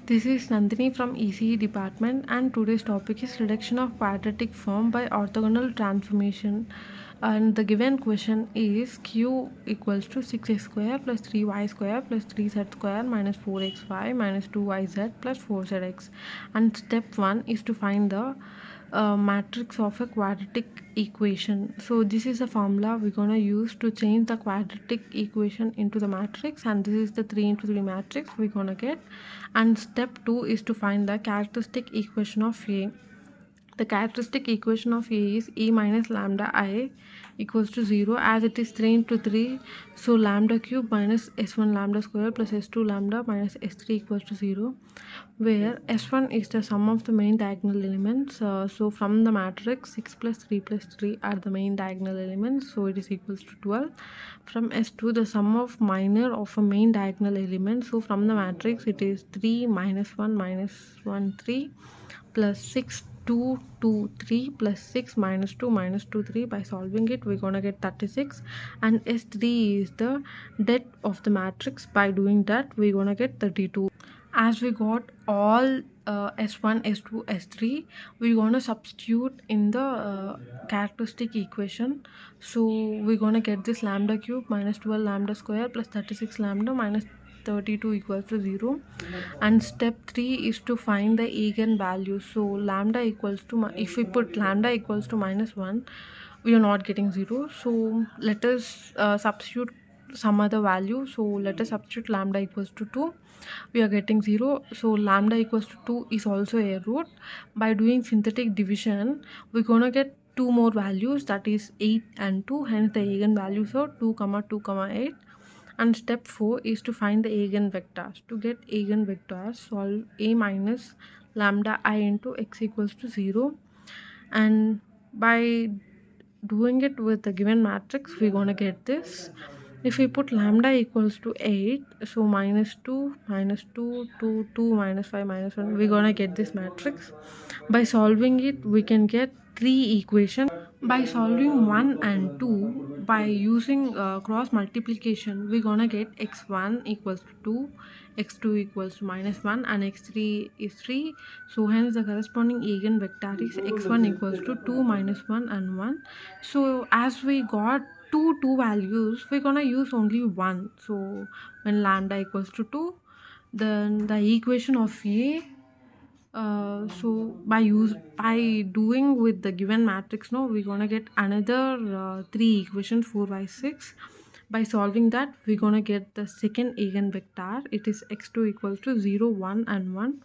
This is Nandini from ECE department, and today's topic is reduction of quadratic form by orthogonal transformation. And the given question is q equals to 6x square plus 3y square plus 3z square minus 4xy minus 2yz plus 4zx. And step 1 is to find the matrix of a quadratic equation. So this is the formula we're gonna use to change the quadratic equation into the matrix, and this is the 3 into 3 matrix we're gonna get. And step 2 is to find the characteristic equation of A. The characteristic equation of A is E minus lambda I equals to 0, as it is 3 into 3. So lambda cube minus S1 lambda square plus S2 lambda minus S3 equals to 0, where S1 is the sum of the main diagonal elements. So from the matrix 6 plus 3 plus 3 are the main diagonal elements, so it is equals to 12. From S2 the sum of minor of a main diagonal element, so from the matrix it is 3 minus 1 3 plus 6 2 2 3 plus 6 minus 2 3. By solving it we're gonna get 36, and S3 is the depth of the matrix. By doing that we're gonna get 32. As we got all S1 S2 S3, we're gonna substitute in the characteristic equation. So we're gonna get this lambda cube minus 12 lambda square plus 36 lambda minus 32 equals to 0. And step 3 is to find the eigenvalue. So lambda equals to, if we put lambda equals to minus 1, we are not getting 0. So let us substitute some other value. So let us substitute lambda equals to 2, we are getting 0. So lambda equals to 2 is also a root. By doing synthetic division we're gonna get two more values, that is 8 and 2, hence the eigenvalues are 2 comma 2 comma 8. And step 4 is to find the eigenvectors. To get eigenvectors, solve A minus lambda I into x equals to 0. And by doing it with the given matrix we're gonna get this. If we put lambda equals to 8, so minus 2 minus 2 2 2 minus 5 minus 1, we're gonna get this matrix. By solving it we can get three equations. By solving 1 and 2 by using cross multiplication, we're gonna get x1 equals to 2, x2 equals to minus 1, and x3 is 3. So hence the corresponding eigenvector is x1 equals to 2 minus 1 and 1. So as we got two values, we're gonna use only one. So when lambda equals to 2, then the equation of A, so by doing with the given matrix, no, we're gonna get another three equations, 4 by 6. By solving that we're gonna get the second eigenvector, it is x2 equals to 0 1 and 1.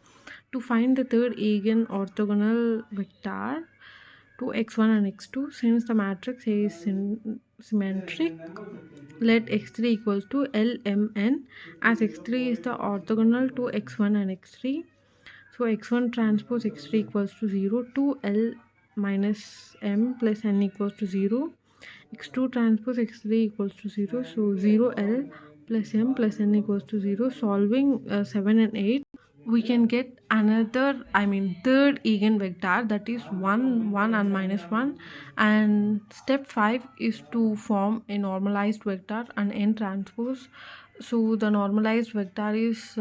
To find the third eigen orthogonal vector to x1 and x2, since the matrix is symmetric, let x3 equals to lmn, as x3 is the orthogonal to x1 and x3. So x1 transpose x3 equals to 0, 2l minus m plus n equals to 0. x2 transpose x3 equals to 0, so 0l plus m plus n equals to 0. Solving 7 and 8, we can get another, third eigenvector, that is 1 1 and minus 1. And step 5 is to form a normalized vector and n transpose. So the normalized vector is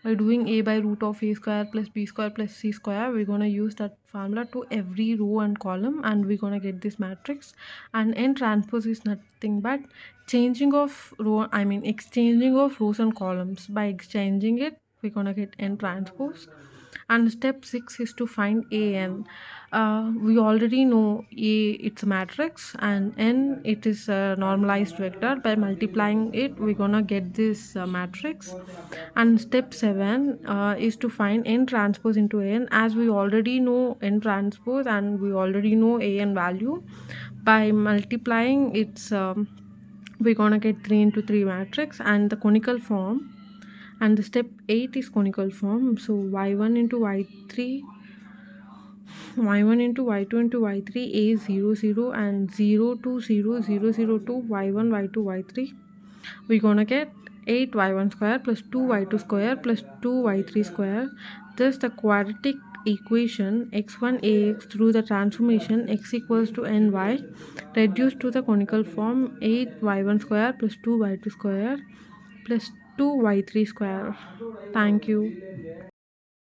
by doing a by root of a square plus b square plus c square, we're going to use that formula to every row and column, and we're going to get this matrix. And n transpose is nothing but exchanging of rows and columns. By exchanging it we're going to get n transpose. And step 6 is to find an. We already know a, it's a matrix, and n, it is a normalized vector. By multiplying it we're gonna get this matrix. And step 7 is to find n transpose into n, as we already know n transpose and we already know an value. By multiplying it's we're gonna get 3 into 3 matrix and the conical form. And the step 8 is conical form. So y1 into y3, y1 into y2 into y3, a is 0 0 and 0 2 0 0 0 2 y1 y2 y3. We're gonna get 8y1 square plus 2y2 square plus 2y3 square. Thus the quadratic equation x1 ax through the transformation x equals to ny reduced to the conical form 8y1 square plus 2y2 square plus 2y3 square. Thank you.